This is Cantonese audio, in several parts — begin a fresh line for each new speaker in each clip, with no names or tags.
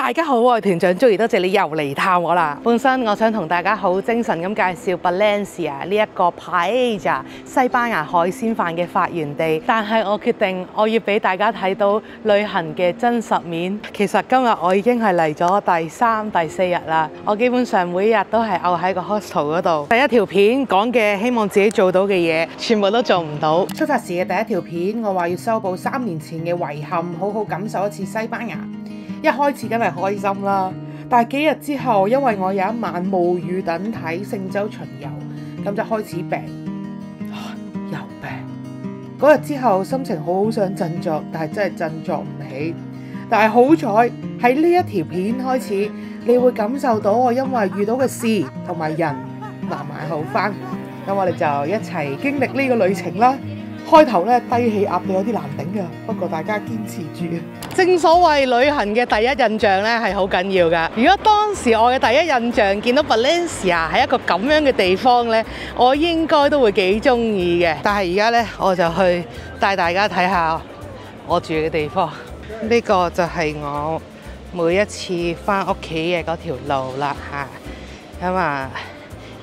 大家好，我係團長 Joey，多謝你又嚟探我啦。本身我想同大家好精神咁介紹 Valencia 呢一個 Paella 西班牙海鮮飯嘅發源地，但係我決定我要俾大家睇到旅行嘅真實面。其實今日我已經係嚟咗第3、第4日啦，我基本上每日都係漚喺個 hostel 嗰度。第一條片講嘅希望自己做到嘅嘢，全部都做唔到。出發時嘅第一條片，我話要修補3年前嘅遺憾，好好感受一次西班牙。一開始梗係開心啦，但係幾日之後，因為我有一晚冒雨等睇聖洲巡遊，咁就開始病，又病。嗰日之後心情好想振作，但係真係振作唔起。但係好彩喺呢一條片開始，你會感受到我因為遇到嘅事同埋人慢慢好返。咁我哋就一齊經歷呢個旅程啦。開頭咧低氣壓到有啲難頂㗎，不過大家堅持住。正所謂旅行嘅第一印象咧係好緊要㗎。如果當時我嘅第一印象見到 Valencia 係一個咁樣嘅地方咧，我應該都會幾中意嘅。但係而家咧我就去帶大家睇下我住嘅地方。呢個就係我每一次返屋企嘅嗰條路啦嚇。咁啊，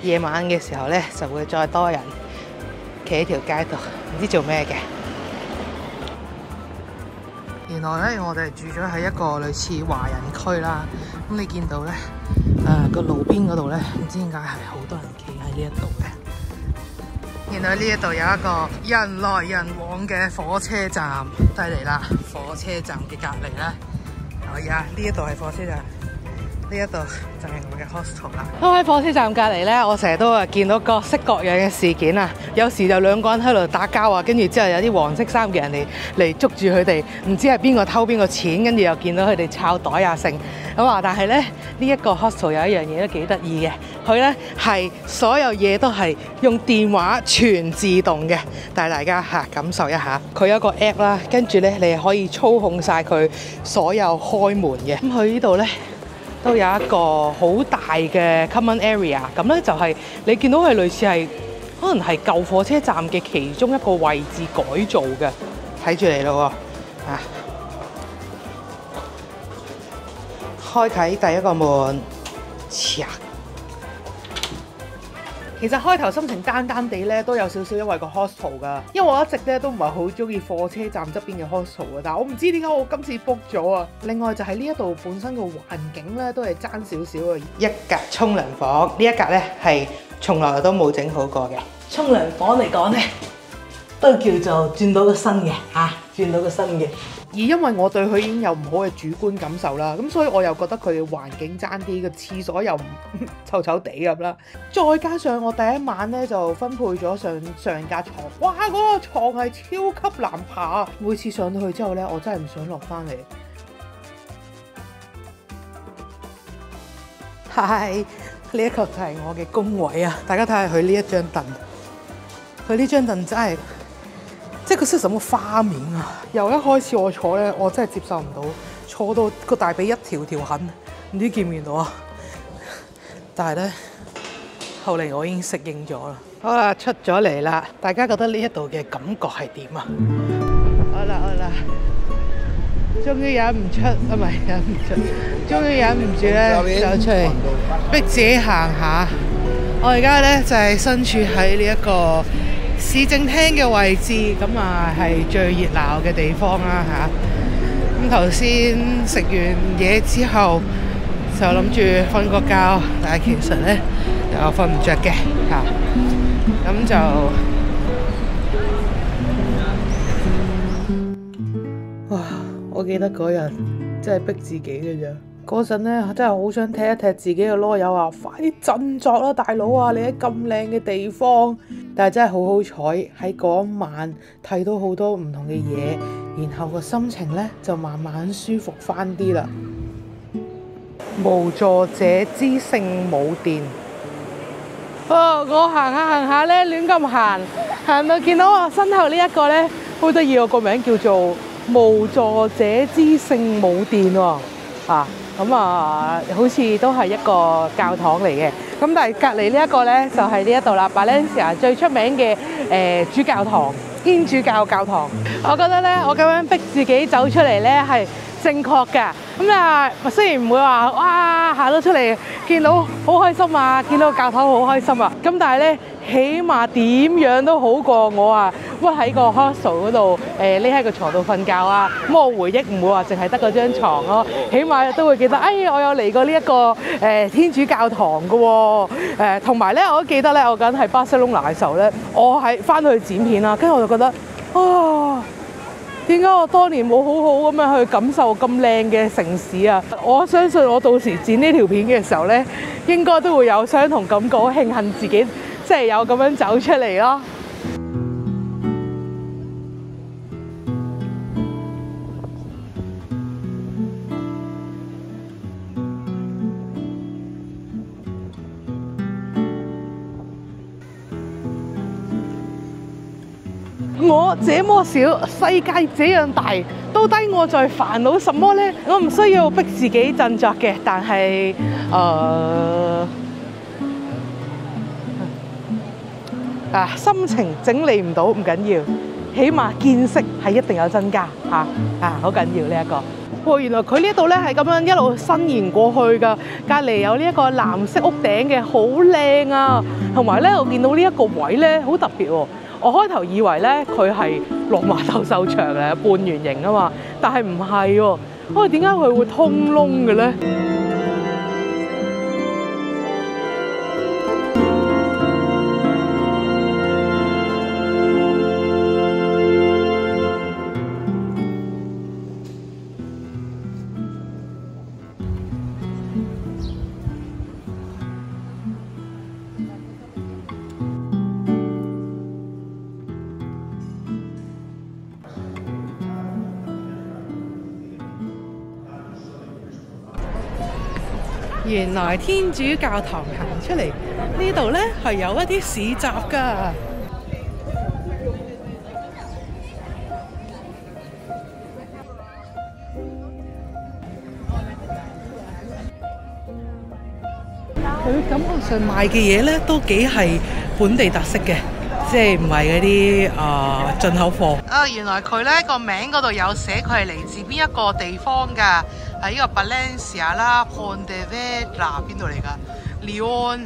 夜晚嘅時候咧就會再多人企喺條街度，唔知做咩嘅。原來咧，我哋住咗喺一個類似華人區啦。咁你見到咧，個路邊嗰度咧，唔知點解係好多人企喺呢一度嘅。原來呢一度有一個人來人往嘅火車站，低嚟啦。火車站嘅隔離咧，係啊，呢一度係火車站。呢一度就係我嘅 hostel 啦。咁喺火車站隔離咧，我成日都見到各式各樣嘅事件啊。有時就兩個人喺度打交啊，跟住之後有啲黃色衫嘅人嚟捉住佢哋，唔知係邊個偷邊個錢，跟住又見到佢哋抄袋啊剩咁啊。但係咧呢一個 hostel 有一樣嘢都幾得意嘅，佢咧係所有嘢都係用電話全自動嘅，帶大家感受一下。佢有一個 app 啦，跟住咧你可以操控晒佢所有開門嘅。咁佢呢度咧都有一個好大嘅 common area， 咁咧就係你見到係類似係可能係舊火車站嘅其中一個位置改造嘅，睇住嚟咯喎，開啟第一個門，其實開頭心情單單地咧都有少少因為個 hostel 噶，因為我一直咧都唔係好中意火車站側邊嘅 hostel 嘅，但係我唔知點解我今次 book 咗啊。另外就係呢一度本身個環境咧都係爭少少啊。一格沖涼房，呢一格咧係從來都冇整好過嘅。沖涼房嚟講咧都叫做轉到個身嘅轉到個身嘅。而因為我對佢已經有唔好嘅主觀感受啦，咁所以我又覺得佢嘅環境爭啲，個廁所又臭臭地咁啦。再加上我第一晚咧就分配咗上架床，哇！嗰個床係超級難爬，每次上到去之後咧，我真係唔想落翻嚟。係呢一個就係我嘅工位啊！大家睇下佢呢一張凳，佢呢張凳真係〜即係佢識什麼花面啊！由一開始我坐咧，我真係接受唔到，坐到個大髀一條條痕，唔知見唔見到啊？但係咧，後嚟我已經適應咗啦。好啦，出咗嚟啦，大家覺得呢一度嘅感覺係點啊？好啦，終於忍唔出，唔係忍唔出，終於忍唔住咧，走出嚟逼自己行下。我而家咧就係身處喺呢一個市政廳嘅位置，咁啊係最熱鬧嘅地方啦嚇。咁頭先食完嘢之後，就諗住瞓個覺，但係其實咧又瞓唔着嘅嚇。咁就哇！我記得嗰日真係逼自己嘅啫。嗰陣咧真係好想踢一踢自己嘅囉柚啊！快啲振作啦，大佬啊！你喺咁靚嘅地方，但係真係好好彩喺嗰一晚睇到好多唔同嘅嘢，然後個心情咧就慢慢舒服翻啲啦。無助者之聖母殿。我行下咧亂咁行到見到我身後呢一個咧好得意，我個名叫做無助者之聖母殿喎。咁好似都係一個教堂嚟嘅。咁但係隔離呢一個咧就係呢一度啦，Valencia最出名嘅主教堂，天主教教堂。我覺得咧，我咁樣逼自己走出嚟咧係正確嘅。咁啊，雖然唔會話哇行到出嚟見到好開心啊，見到教頭好開心啊，咁但係咧，起碼點樣都好過我啊屈喺個 hostel 嗰度匿喺個床度瞓覺啊。咁我回憶唔會話淨係得嗰張床咯，起碼都會記得，我有嚟過呢一個天主教堂嘅喎。同埋咧，我都記得咧，我緊喺巴塞隆拿嘅時候咧，我係翻去剪片啦，跟住我就覺得啊〜點解我當年冇好好咁樣去感受咁靚嘅城市啊？我相信我到時剪呢條片嘅時候呢，應該都會有相同感覺，慶幸自己即係有咁樣走出嚟咯。我這麼小，世界這樣大，到底我在煩惱什麼呢？我唔需要逼自己振作嘅，但係心情整理唔到唔緊要，起碼見識係一定有增加嚇好緊要呢一個。哇！原來佢呢度咧係咁樣一路伸延過去㗎，隔離有呢一個藍色屋頂嘅，好靚啊！同埋咧，我見到呢一個位咧好特別喎。我開頭以為咧佢係落馬鬥獸場嘅半圓形啊嘛，但係唔係喎。點解佢會通窿嘅咧？原來天主教堂行出嚟呢度呢係有一啲市集㗎。佢感覺上賣嘅嘢呢都幾係本地特色嘅，即係唔係嗰啲進口貨。原來佢呢個名嗰度有寫佢係嚟自邊一個地方㗎。係呢個 Valencia 啦 Pontevedra 邊度嚟㗎 Leon。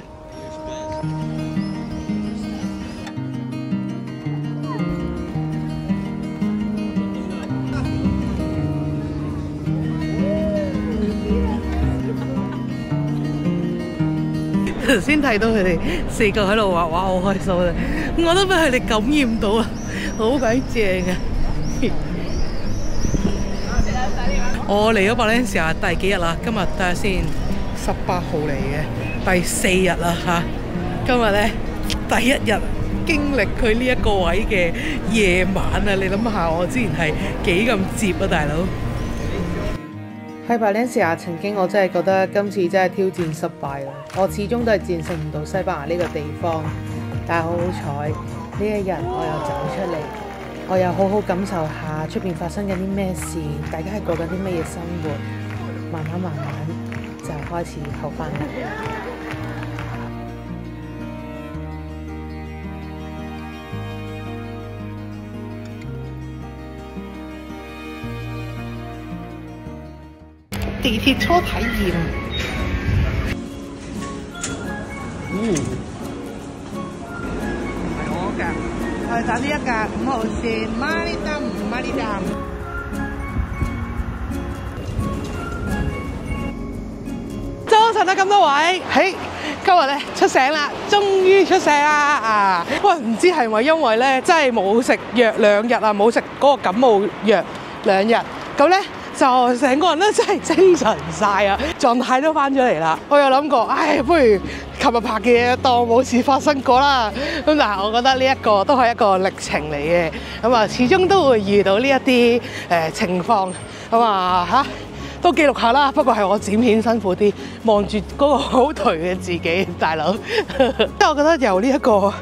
頭先睇到佢哋四個喺度畫畫，好開心啊！我都俾佢哋感染到啊，好鬼正啊！我嚟咗Valencia第幾日啦？今日睇下先，18號嚟嘅，第4日啦嚇。今日咧第一日經歷佢呢一個位嘅夜晚啊！你諗下，我之前係幾咁接啊，大佬！喺Valencia曾經我真係覺得今次真係挑戰失敗啦！我始終都係戰勝唔到西班牙呢個地方，但係好好彩呢一日我又走出嚟。我又好好感受下出邊發生緊啲咩事，大家係過緊啲咩嘢生活，慢慢就開始好返啦。地鐵初體驗，唔係我㗎。我哋搭呢一架5號線Maritime。早晨啊，咁多位，今日咧出醒啦，終於出醒啦！喂，唔知係咪因為咧真係冇食藥2日啊，冇食嗰個感冒藥2日，咁咧就成個人都真係精神晒啊，狀態都翻咗嚟啦。我有諗過，不如琴日拍嘅嘢當冇事發生過啦。咁但係我覺得呢一個都係一個歷程嚟嘅。咁啊，始終都會遇到呢一啲情況。咁啊都記錄下啦。不過係我剪片辛苦啲，望住嗰個好頹嘅自己，大佬。但我覺得由呢一個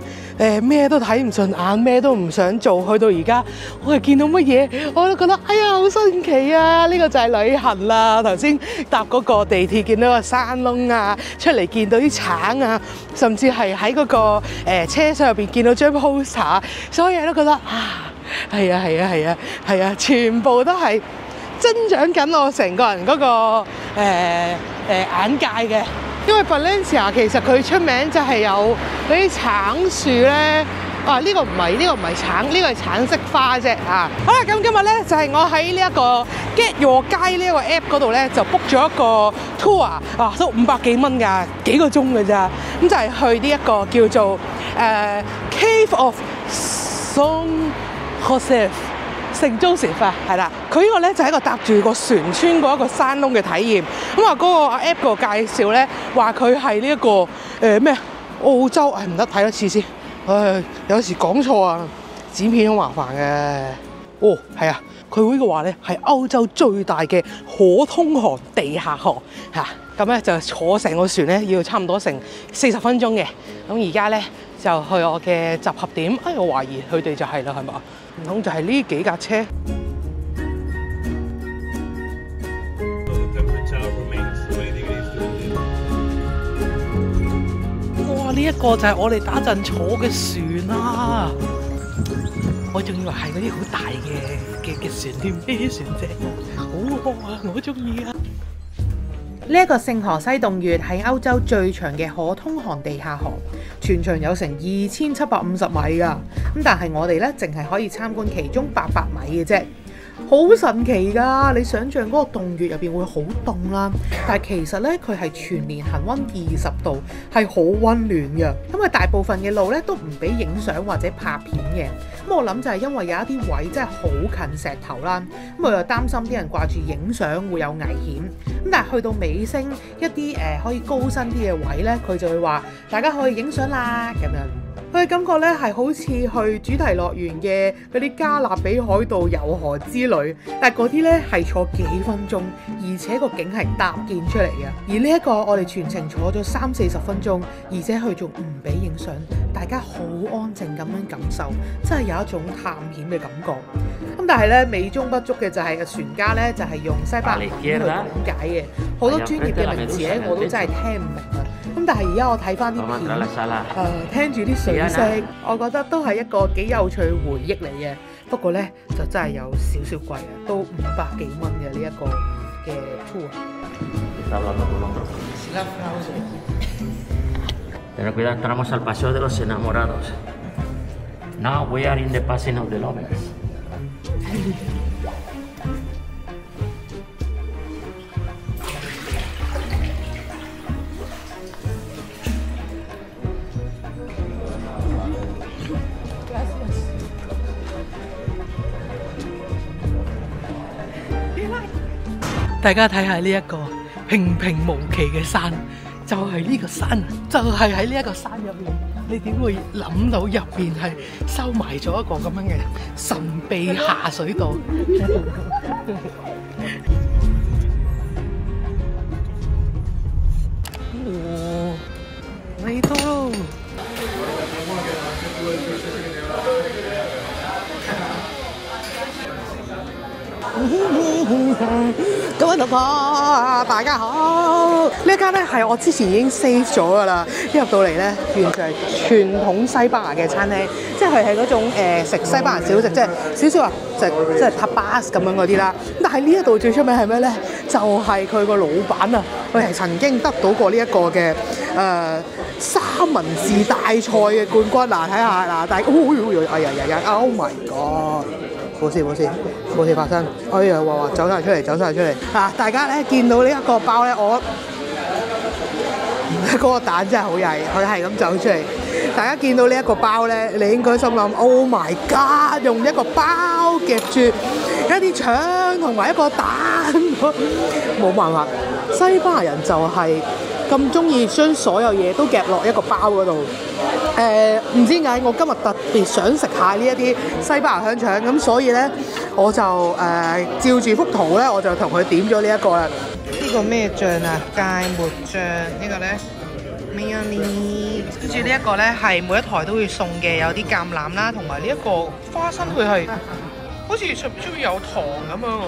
咩都睇唔順眼，咩都唔想做，去到而家我係見到乜嘢我都覺得好新奇啊！呢個就係旅行啦。頭先搭嗰個地鐵見到個山窿啊，出嚟見到啲橙啊，甚至係喺嗰個車廂入邊見到張 poster， 所有嘢都覺得係啊，全部都係增長緊我成個人嗰個眼界嘅。因為 Valencia 其實佢出名就係有嗰啲橙樹咧。呢個唔係橙，呢個係橙色花啫嚇。好啦，咁今日咧就係我喺呢一個 Get Your Guide 呢一個 app 嗰度咧就 book 咗一個 tour，都500幾蚊㗎，幾個鐘㗎咋。咁就係去呢一個叫做Cave of San Josef 聖 Joseph 啊，係啦。佢呢個咧就係一個搭住個船穿過一個山窿嘅體驗。咁啊，嗰個 app 嗰個介紹咧話佢係呢一個咩澳洲，唔得睇多次先。有時講錯啊，剪片好麻煩嘅。係啊，佢呢個話咧係歐洲最大嘅可通航地下河嚇。咁咧就坐成個船咧要差唔多成40分鐘嘅。咁而家咧就去我嘅集合點。我懷疑佢哋就係啦，係嘛？唔通就係呢幾架車？呢一個就係我哋打陣坐嘅船啦，我仲以為係嗰啲好大嘅船添，呢啲船隻好靚啊，我中意啊！呢一個聖荷西洞穴係歐洲最長嘅可通航地下河，全長有成2750米㗎，咁但係我哋咧淨係可以參觀其中800米嘅啫。好神奇㗎！你想象嗰個洞穴入邊會好凍啦，但係其實咧佢係全年恆溫20度，係好溫暖嘅。咁啊，大部分嘅路咧都唔俾影相或者拍片嘅。咁我諗就係因為有一啲位真係好近石頭啦，咁我又擔心啲人掛住影相會有危險。咁但係去到尾聲一啲可以高身啲嘅位咧，佢就會話大家可以影相啦咁樣。佢嘅感覺咧係好似去主題樂園嘅嗰啲加勒比海盜遊河之旅，但係嗰啲咧係坐幾分鐘，而且個景係搭建出嚟嘅。而呢一個我哋全程坐咗30-40分鐘，而且佢仲唔俾影相，大家好安靜咁樣感受，真係有一種探險嘅感覺。咁但係咧美中不足嘅就係船家咧就係用西班牙語去講解嘅，好多專業嘅名詞咧我都真係聽唔明啊。咁但係而家我睇翻啲片，聽住啲水聲，我覺得都係一個幾有趣嘅回憶嚟嘅。不過咧就真係有少少貴啊，都500幾蚊嘅呢一個嘅 tour。Pero
cuidado, entramos al paseo de los enamorados. Now we are in the passing of the lovers.
大家睇下呢一個平平無奇嘅山，就係呢個山，就係喺呢一個山入面。你點會諗到入邊係收埋咗一個咁樣嘅神秘下水道？嚟到咯！各位同學，大家好！呢一間咧係我之前已經 save 咗噶啦，一入到嚟咧，原來係傳統西班牙嘅餐廳，即係佢係嗰種食西班牙小食，即係少少話食即係 tapas 咁樣嗰啲啦。但係呢一度最出名係咩咧？就係佢個老闆啊，佢係曾經得到過呢一個嘅三文治大賽嘅冠軍。嗱，睇下嗱，但係哎呀 ，Oh my God！冇事發生。哎呀，哇，走晒出嚟！大家咧見到呢一個包咧，嗰個蛋真係好曳，佢係咁走出嚟。大家見到呢一個包咧，你應該心諗 Oh my God！ 用一個包夾住一啲腸同埋一個蛋，冇辦法，西班牙人就係咁中意將所有嘢都夾落一個包嗰度。唔知點解我今日特別想食下呢一啲西班牙香腸，咁所以咧我就照住幅圖咧，我就同佢點咗呢一個啦。呢個咩醬啊？芥末醬呢個咧 mayonnaise， 跟住呢一個咧係每一台都會送嘅，有啲橄欖啦，同埋呢一個花生，佢係好似出面有糖咁樣喎，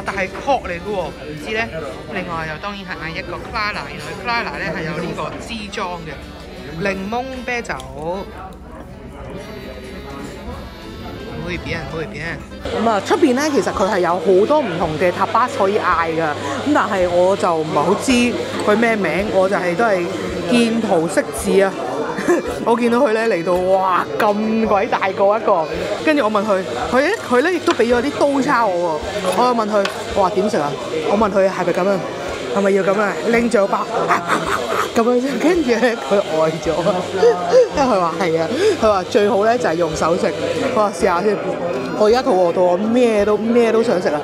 但係殼嚟嘅喎，唔知咧。另外又當然係嗌一個 Clara， 原來 Clara 咧係有呢個支裝嘅。檸檬啤酒，會變。咁啊，出邊咧其實佢係有好多唔同嘅塔巴可以嗌㗎，咁但係我就唔係好知佢咩名，我就係都係見圖識字啊！我見到佢咧嚟到，哇咁鬼大個一個，跟住我問佢，佢咧亦都俾咗啲刀叉我喎，我又問佢，我話點食啊？我問佢係咪咁啊？係咪要咁啊？拎住個包咁樣，跟住咧佢呆咗，因為佢話係啊，佢話最好咧就係用手食。我話試下先，我而家肚餓到我咩都想食啊！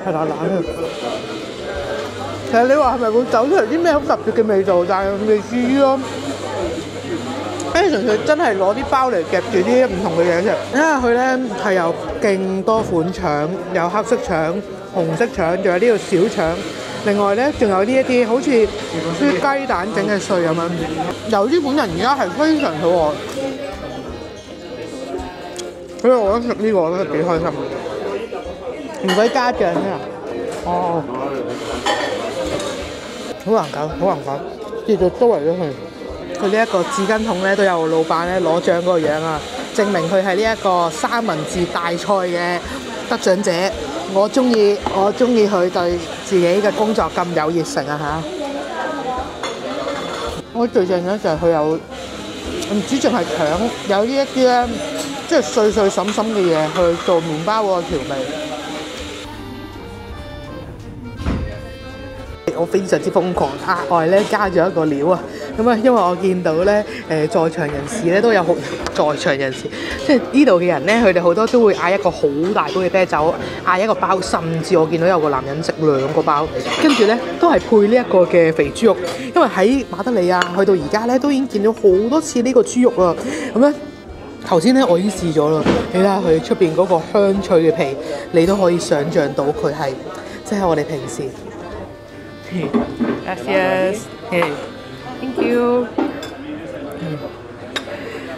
係辣辣嘅。其實你話係咪會走出嚟啲咩好特別嘅味道？但係未至於咯。純粹真係攞啲包嚟夾住啲唔同嘅嘢食，因為佢咧係有勁多款腸，有黑色腸、紅色腸，仲有呢個小腸。另外咧，仲有呢一啲好似啲雞蛋整嘅碎咁樣。由於本人而家係非常肚餓，所以我覺得食呢個我覺得幾開心。唔使加醬啊！哦，好難搞，跌到周圍都係。佢呢一個紙巾筒咧都有老闆咧攞獎嗰個樣啊，證明佢係呢一個三文治大賽嘅得獎者。我中意佢對自己嘅工作咁有熱誠啊嚇！我最正咧就係佢有唔知淨係腸，有呢一啲咧即係碎碎滲滲嘅嘢去做麵包嗰個調味。我非常之瘋狂，額外咧加咗一個料啊！咁啊，因為我見到咧在場人士咧都有好在場人士，即係呢度嘅人咧，佢哋好多都會嗌一個好大杯嘅啤酒，嗌一個包，甚至我見到有個男人食2個包，跟住咧都係配呢一個嘅肥豬肉，因為喺馬德里亞去到而家咧都已經見咗好多次呢個豬肉啦。咁咧頭先咧我已經試咗啦，你睇下佢出邊嗰個香脆嘅皮，你都可以想像到佢係即係我哋平時。Gracias. Thank you.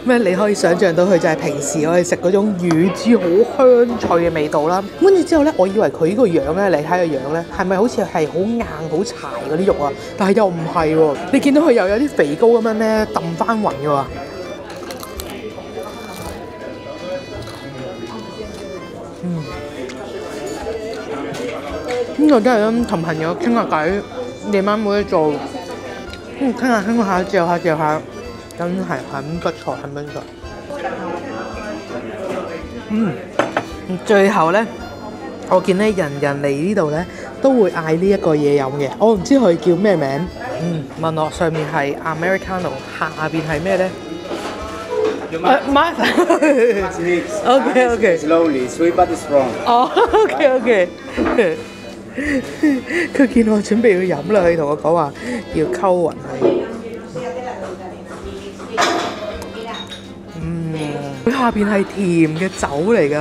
咩？你可以想像到佢就係平時我哋食嗰種乳豬好香脆嘅味道啦。跟住之後咧，我以為佢呢個樣咧，你睇個樣咧，係咪好似係好硬好柴嗰啲肉啊？但係又唔係喎。你見到佢又有啲肥膏咁樣咧，揼翻勻嘅喎。呢個真係咁同朋友傾下偈，夜晚冇嘢做，傾下嚼下，真係很不錯。最後咧，我見咧人嚟呢度咧都會嗌呢一個嘢飲嘅，我唔知佢叫咩名。問我上面係 Americano， 下邊係咩咧？Martha。Okay.
Slowly, sweet but strong.
哦，OK。佢見我準備要飲啦，佢同我講話要溝勻佢。佢下邊係甜嘅酒嚟㗎。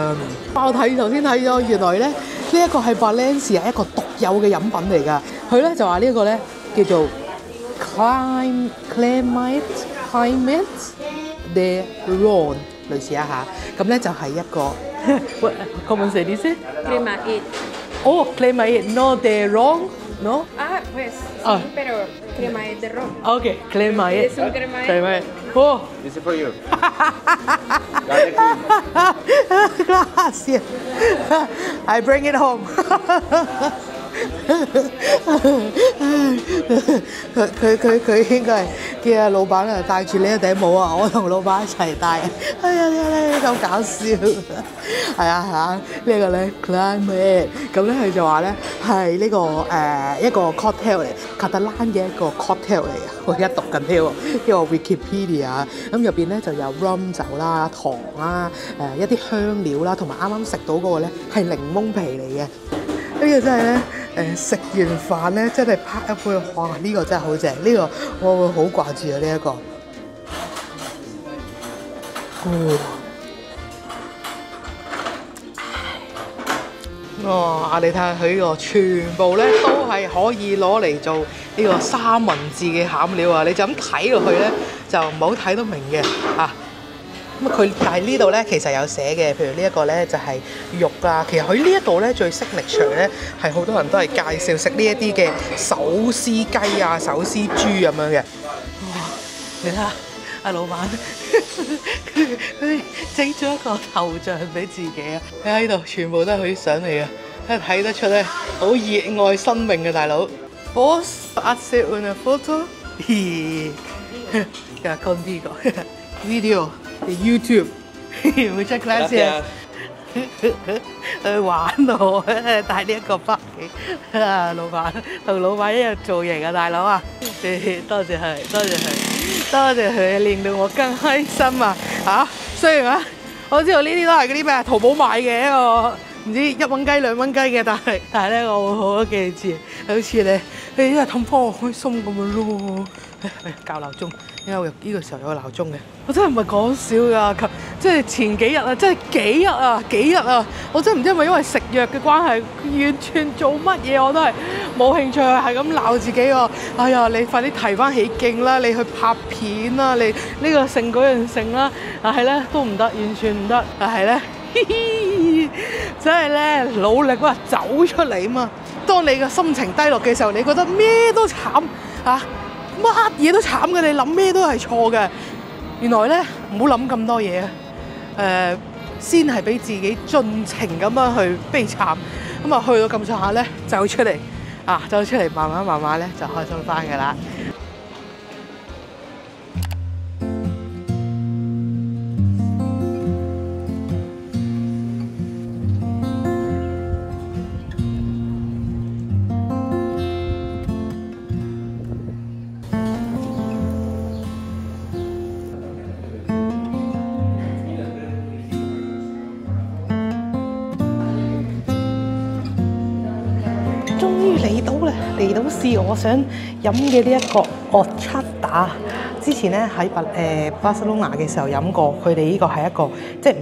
我頭先睇咗，原來咧呢一個係 Valencia 一個獨有嘅飲品嚟㗎。佢咧就話呢一個咧叫做 Climate de Ron， 類似一下。咁咧就係一個，¿Cómo se dice?
Cremait.
Oh, Climate, no de ron, ¿no?
Ah, pues sí, pero cremait de ron.
Okay, Climate.
Es un cremait.
Oh.
This is for you.
Gracias. I bring it home. 佢應該係叫阿老闆啊戴住呢一頂帽啊，我同老闆一齊戴。哎呀，咁搞笑。係啊，呢個咧 Climate， 咁咧佢就話咧係呢個一個 cocktail 嚟，卡特蘭嘅一個 cocktail 嚟嘅。我而家讀緊呢個 Wikipedia， 咁入邊咧就有 rum 酒啦、糖啦、一啲香料啦，同埋啱啱食到嗰個咧係檸檬皮嚟嘅。呢個真係咧食完飯咧真係拍一杯，哇！呢個真係好正，呢個我會好掛住啊呢一個。你睇下佢呢個全部咧都係可以攞嚟做呢個三文治嘅餡料啊！你就咁睇落去咧就唔好睇得明嘅啊。但係呢度咧其實有寫嘅，譬如呢一個咧就係肉啊。其實佢呢一度咧最signature咧係好多人都係介紹食呢一啲嘅手撕雞啊、手撕豬咁樣嘅。哇！你睇下阿老闆，佢整咗一個頭像俾自己啊！喺度全部都係佢啲相嚟嘅，睇得出咧好熱愛生命嘅大佬。Posso hacer una foto? Ya contigo. Video de YouTube. Muchas gracias. 去玩我，帶呢一個北京啊！老闆同老闆一樣造型啊，大佬啊！多謝佢，多謝佢，多謝佢，令到我更開心啊！嚇，雖然啊，我知道呢啲都係嗰啲咩淘寶買嘅一個唔知1蚊雞2蚊雞嘅，但係咧我會好記住，好似你呢個氹返我開心咁樣咯。校鬧鐘，因為呢個時候有個鬧鐘嘅，我真係唔係講笑㗎，即係前幾日啊，即係幾日啊，我真係唔知係咪因為食藥嘅關係，完全做乜嘢我都係冇興趣，係咁鬧自己喎。哎呀，你快啲提翻起勁啦，你去拍片啦，你呢個成嗰樣成啦，但係咧都唔得，完全唔得，但係咧，真係咧努力走出嚟啊嘛。當你嘅心情低落嘅時候，你覺得咩都慘啊！乜嘢都慘嘅，你諗咩都係錯嘅。原來咧唔好諗咁多嘢啊！先係俾自己盡情咁樣去悲慘，咁啊去到咁上下咧走出嚟啊，走出嚟慢慢咧就開心翻㗎啦。嚟到試我想飲嘅呢一個 horchata。之前咧喺巴塞隆拿嘅時候飲過，佢哋呢個係一個即係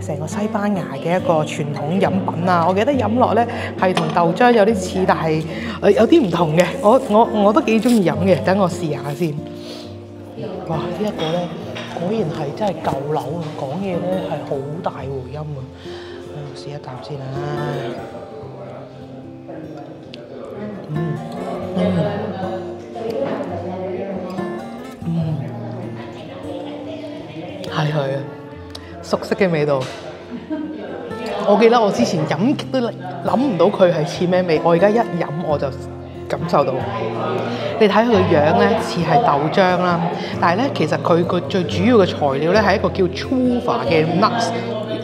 成個西班牙嘅一個傳統飲品啊！我記得飲落咧係同豆漿有啲似，但係有啲唔同嘅。我都幾中意飲嘅，等我試下先。哇！呢一個咧果然係真係舊樓啊，講嘢咧係好大回音啊！我試一啖先啦。係佢啊，熟悉嘅味道。我記得我之前飲極都諗唔到佢係似咩味，我而家一飲我就感受到。你睇佢個樣咧似係豆漿啦，但係咧其實佢個最主要嘅材料咧係一個叫 trufa 嘅 nuts。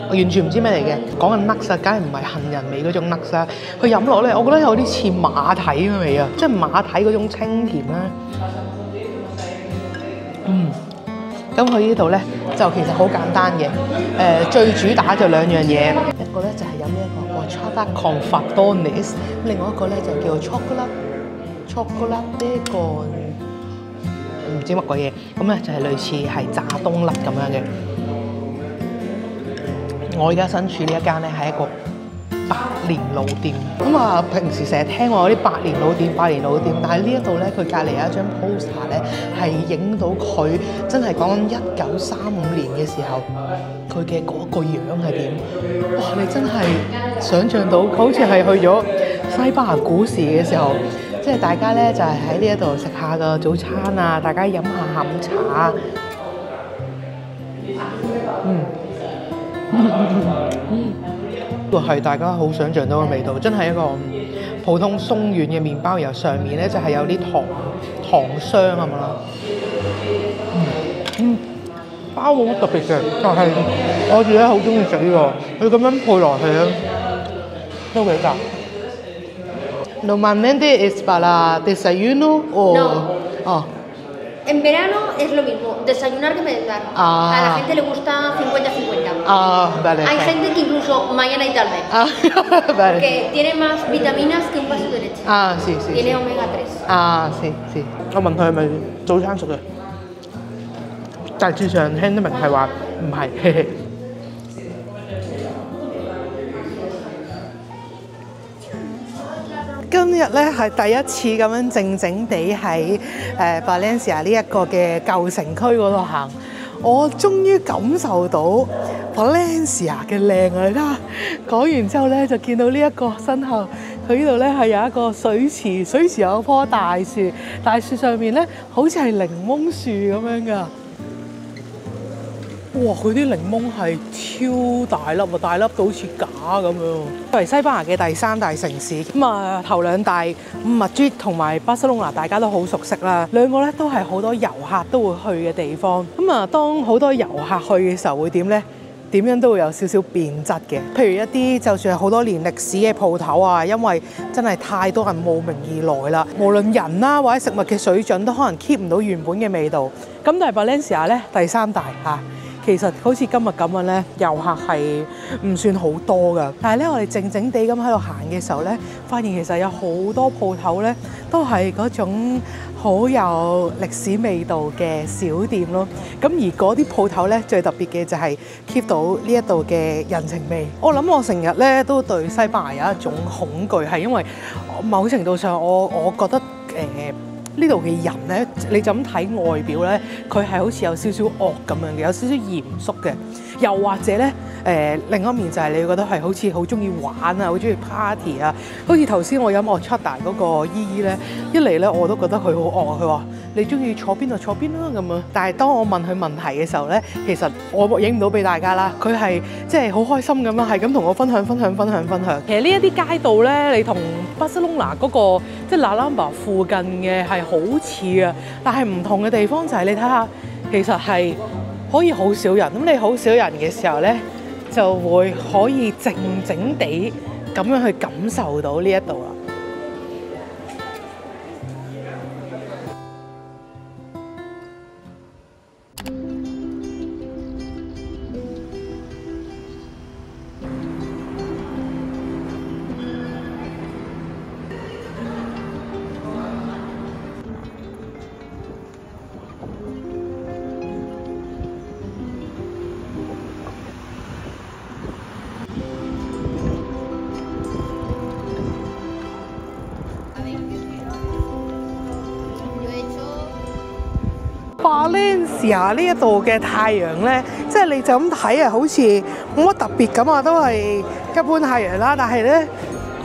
我完全唔知咩嚟嘅，講緊 nuts 梗係唔係杏仁味嗰種 nuts 啦。佢飲落咧，我覺得有啲似馬蹄嘅味啊，即係馬蹄嗰種清甜啦。咁佢呢度咧就其實好簡單嘅，最主打就兩樣嘢，一個咧就係飲呢一個 horchata con fardones， 另外一個咧就叫做 chocolate con 唔知乜鬼嘢，咁咧就係類似係炸冬甩咁樣嘅。我而家身處呢一間咧係一個百年老店，咁啊平時成日聽話有啲百年老店，但係呢一度咧佢隔離有一張 poster 咧係影到佢真係講緊1935年嘅時候佢嘅嗰個樣係點？哇！你真係想像到好似係去咗西班牙古時嘅時候，即係大家咧就係喺呢一度食下個早餐啊，大家飲下下午茶。都係大家好想像到嘅味道，真係一個普通鬆軟嘅麵包，然後上面咧就係有啲糖霜咁樣啦。包冇乜特別嘅，但係我自己好中意食呢個，佢咁樣配落去咧都幾夾。Normalmente es para desayuno o
no. En verano es lo mismo, desayunar que merendar. A la gente le gusta 50-50.
Vale.
Hay gente que incluso mañana y tarde.
Vale.
Porque tiene más vitaminas que un vaso de leche.
Sí, sí.
Tiene omega 3.
Sí, sí. 我問佢係咪早餐熟嘅，大致上聽得明係話唔係。今日咧係第一次咁樣靜靜地喺Valencia 呢一個嘅舊城區嗰度行，我終於感受到 Valencia 嘅靚啊！你睇下，講完之後咧，就見到呢一個身後，佢呢度咧係有一個水池，水池有棵大樹，大樹上面咧好似係檸檬樹咁樣噶。哇！佢啲檸檬係超大粒啊，大粒到好似假咁樣。作為西班牙嘅第三大城市，咁啊頭兩大Madrid同埋巴塞隆拿大家都好熟悉啦。兩個咧都係好多遊客都會去嘅地方。咁啊，當好多遊客去嘅時候會點呢？點樣都會有少少變質嘅。譬如一啲就算係好多年歷史嘅鋪頭啊，因為真係太多人慕名而來啦，無論人啦或者食物嘅水準都可能 keep 唔到原本嘅味道。咁但係 Valencia 咧第三大嚇。其實好似今日咁樣咧，遊客係唔算好多噶。但係咧，我哋靜靜地咁喺度行嘅時候咧，發現其實有好多鋪頭咧，都係嗰種好有歷史味道嘅小店咯。咁而嗰啲鋪頭咧，最特別嘅就係 keep 到呢一度嘅人情味。我諗我成日咧都對西班牙有一種恐懼，係因為某程度上我覺得呢度嘅人咧，你就咁睇外表咧，佢係好似有少少惡咁樣嘅，有少少嚴肅嘅。又或者咧，另一面就係你會覺得係好似好中意玩啊，好中意 party 啊。好似頭先我飲我 Chata 嗰個姨姨咧，一嚟咧我都覺得佢好惡，佢話你中意坐邊就坐邊啦咁樣。但係當我問佢問題嘅時候咧，其實我影唔到俾大家啦。佢係即係好開心咁樣，係咁同我分享。其實呢一啲街道咧，你同巴塞隆拿嗰個即係 La Rambla 附近嘅係好似啊，但係唔同嘅地方就係你睇下，其實係可以好少人。咁你好少人嘅時候咧，就會可以靜靜地咁樣去感受到呢一度啦。Valencia 呢一度嘅太陽咧，即係你就咁睇啊，好似冇乜特別咁啊，都係一般太陽啦。但係咧，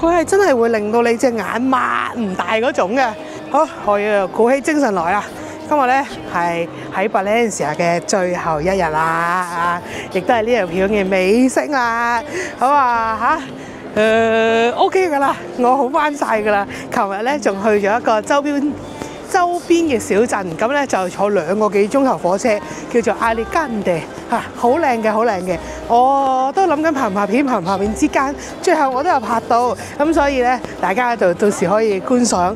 佢係真係會令到你隻眼擘唔大嗰種嘅。好，我要鼓起精神來啊！今日咧係喺 Valencia 嘅最後一日啦，亦都係呢條片嘅尾聲啦。好啊嚇，OK 噶啦，我好翻晒噶啦。琴日咧仲去咗一個周邊嘅小鎮，咁咧就坐2個幾鐘頭火車，叫做Alicante嚇，好靚嘅。我都諗緊拍唔拍片之間，最後我都有拍到，咁所以咧大家就到時可以觀賞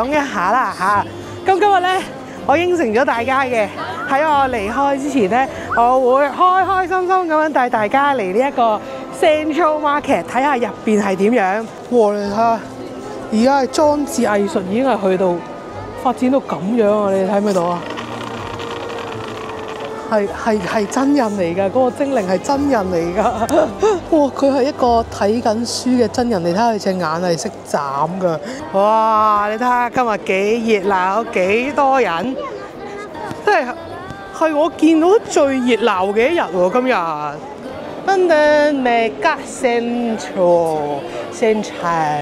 一下啦嚇。咁今日咧，我應承咗大家嘅，喺我離開之前咧，我會開心咁樣帶大家嚟呢一個 Central Market 睇下入邊係點樣。哇！你睇下，而家係裝置藝術已經係去到發展到咁樣啊！你睇唔睇到啊？係真人嚟㗎，嗰個精靈係真人嚟㗎。哇！佢係一個睇緊書嘅真人，你睇下佢隻眼係識眨㗎。哇！你睇下今日幾熱鬧，幾多人，即係我見到最熱鬧嘅一日喎！今日。London Mega Central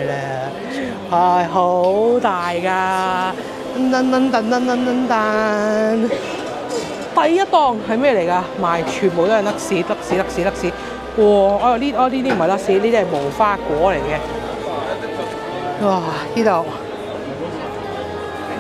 啦，係好大㗎。第一檔係咩嚟㗎？賣全部都係甩士。哇！呢啲唔係甩士，呢啲係無花果嚟嘅。哇！呢度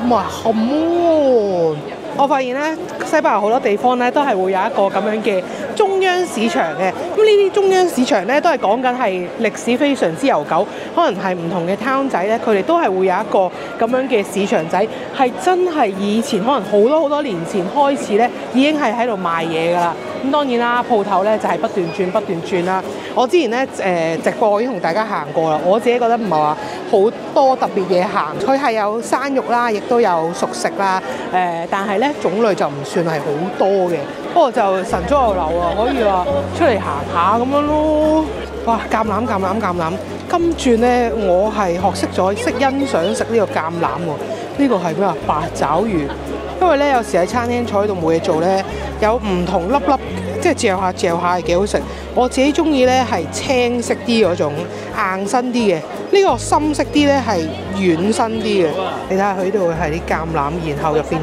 哇好悶。我發現咧，西班牙好多地方咧都係會有一個咁樣嘅中央市場嘅。咁呢啲中央市場咧都係講緊係歷史非常之悠久，可能係唔同嘅 town 仔咧，佢哋都係會有一個咁樣嘅市場仔，係真係以前可能好多年前開始咧已經係喺度賣嘢㗎啦。咁當然啦，鋪頭咧就係不斷轉啦。我之前咧直播已經同大家行過啦，我自己覺得唔係話好多特別嘢行，佢係有生肉啦，亦都有熟食啦，但係咧種類就唔算係好多嘅。不過就晨早流流啊，可以話出嚟行下咁樣咯。哇！橄欖，今轉咧我係學識咗識欣賞食呢個橄欖喎。呢個係咩啊？八爪魚。因為咧有時喺餐廳坐喺度冇嘢做咧，有唔同粒粒即係嚼下係幾好食。我自己中意咧係青色啲嗰種硬身啲嘅，呢個深色啲咧係軟身啲嘅。你睇下佢呢度係啲橄欖，然後入邊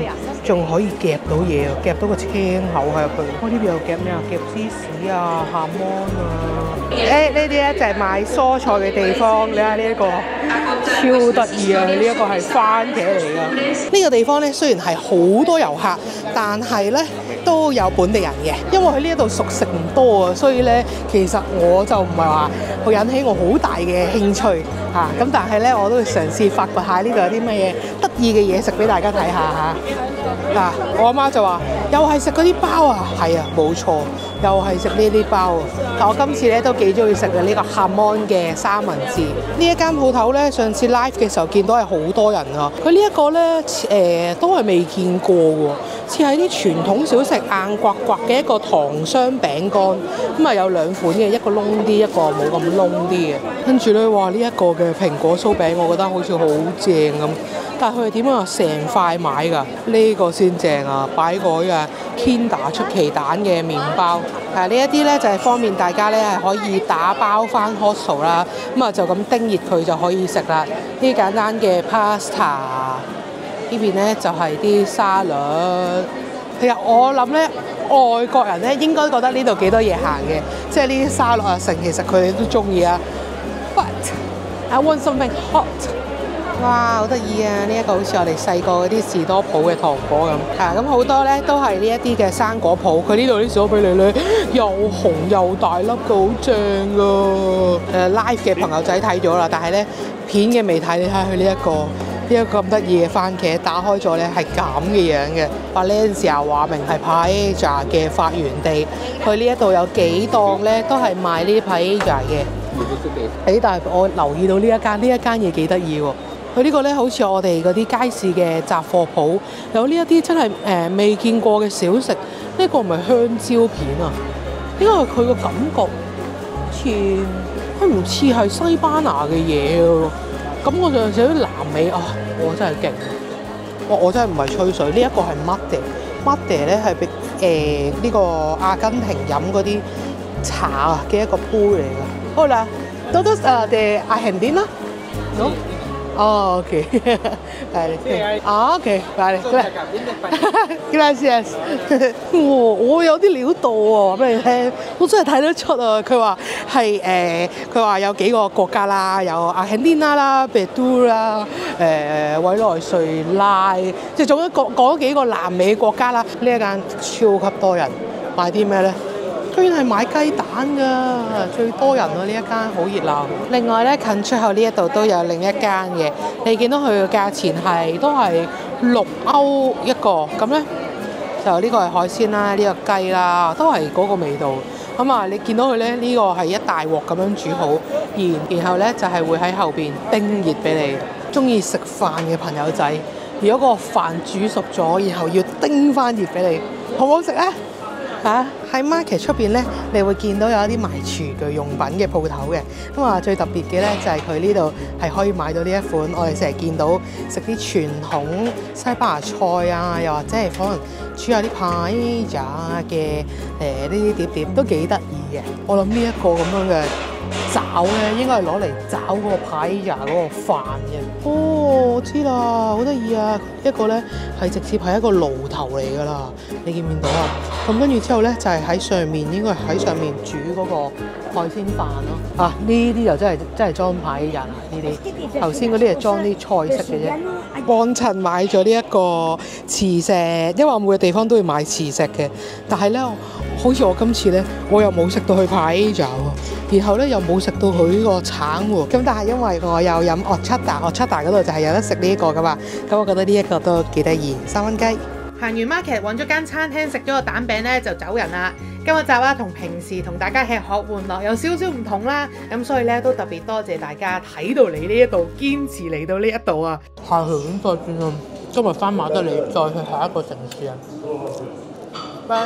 仲可以夾到嘢，夾到個青口喺入去。我呢邊又夾咩啊？夾芝士啊、夏芒啊。呢啲咧就係買蔬菜嘅地方。你睇呢一個超得意啊！呢一個係番茄嚟㗎。呢個地方咧雖然係好多遊客，但係咧都有本地人嘅，因為佢呢一度熟食唔多啊，所以咧其實我就唔係話會引起我好大嘅興趣嚇。咁但係咧我都會嘗試發掘下呢度有啲乜嘢得意嘅嘢食俾大家睇下嚇。嗱，我阿媽就話又係食嗰啲包啊，係啊，冇錯，又係食呢啲包啊。但我今次咧都幾中意食嘅呢個夏芒嘅三文治。呢一間鋪頭咧，上次 live 嘅時候見到係好多人啊。佢呢一個咧都係未見過喎，似係啲傳統小食硬刮刮嘅一個糖霜餅乾。咁啊有兩款嘅，一個燶啲，一個冇咁燶啲嘅。跟住咧，哇！呢一個嘅蘋果酥餅，我覺得好似好正咁。但係佢係點啊？成塊買㗎，呢個先正啊！擺個嘅 Kinder 出奇蛋嘅麵包，呢一啲咧就係方便大家咧係可以打包翻 hostel 啦，咁啊就咁叮熱佢就可以食啦。呢簡單嘅 pasta， 呢邊咧就係啲沙律。其實我諗咧，外國人咧應該覺得呢度幾多嘢行嘅，即係呢啲沙律啊成，其實佢哋都中意啊。But I want something hot。哇，好得意啊！呢一個好似我哋細個嗰啲士多鋪嘅糖果咁，咁好多咧都係呢一啲嘅生果鋪。佢呢度啲士多啤梨咧又紅又大粒嘅，好正㗎。live 嘅朋友仔睇咗啦，但係咧片嘅未睇。你睇下佢呢一個咁得意嘅番茄，打開咗咧係咁嘅樣嘅。Valencia 話明係 Paella 嘅發源地，佢呢一度有幾檔咧都係賣呢啲 Paella 嘅。但係我留意到呢一間嘢幾得意喎。佢呢個咧好似我哋嗰啲街市嘅雜貨鋪，有呢一啲真係未見過嘅小食。呢個唔係香蕉片啊，因為佢個感覺佢唔似係西班牙嘅嘢喎。咁我就有少少南美啊，我真係勁！我真係唔係吹水，呢一個係mate 咧係俾呢個阿根廷飲嗰啲茶嘅一個杯嚟㗎。好啦，todos de Argentina，no？Oh, ok. Vale. Ah, ok. Vale. Gracias. 我有啲料到喎，話俾你聽，我真係睇得出啊！佢話係佢話有幾個國家啦，有阿根廷啦、秘魯啦、委內瑞拉，即係總之講咗幾個南美國家啦。呢一間超級多人，買啲咩咧？居然係買雞蛋㗎，最多人啊！呢一間好熱鬧。另外咧，近出口呢一度都有另一間嘅，你見到佢嘅價錢都係6歐一個，咁咧就呢個係海鮮啦，呢個雞啦，都係嗰個味道。咁啊，你見到佢咧呢個係一大鑊咁樣煮好，然後咧就係會喺後邊叮熱俾你。中意食飯嘅朋友仔，如果個飯煮熟咗，然後要叮翻熱俾你，好唔好食啊？喺 market 出邊咧，你會見到有一啲賣廚具用品嘅鋪頭嘅。咁啊，最特別嘅咧就係佢呢度係可以買到呢一款，我哋成日見到食啲傳統西班牙菜啊，又或者係可能煮下啲paella嘅呢啲碟碟都幾得意嘅。我諗呢一個咁樣嘅爪咧，應該係攞嚟爪嗰個paella嗰個飯嘅。哦，我知啦，好得意啊！一個咧係直接係一個爐頭嚟㗎啦，你見唔見到啊？咁跟住之後咧就係喺上面，應該喺上面煮嗰個海鮮飯咯。啊，呢啲就真係裝paella啊！呢啲頭先嗰啲係裝啲菜式嘅啫。幫襯買咗呢一個磁石，因為我每個地方都會買磁石嘅，但係咧好似我今次咧，我又冇食到佢paella喎，然後咧又冇食到佢呢個橙喎。咁但係因為我有飲 horchata 嗰度就係有得食呢一個噶嘛，咁我覺得呢一個都幾得意，3蚊雞。行完 market 揾咗間餐廳食咗個蛋餅咧就走人啦。今日集啦同平時同大家吃喝玩樂有少少唔同啦，咁所以咧都特別多謝大家睇到嚟呢一度，堅持嚟到呢一度啊！下條片再見啦，今日翻馬德里再去下一個城市啊！拜。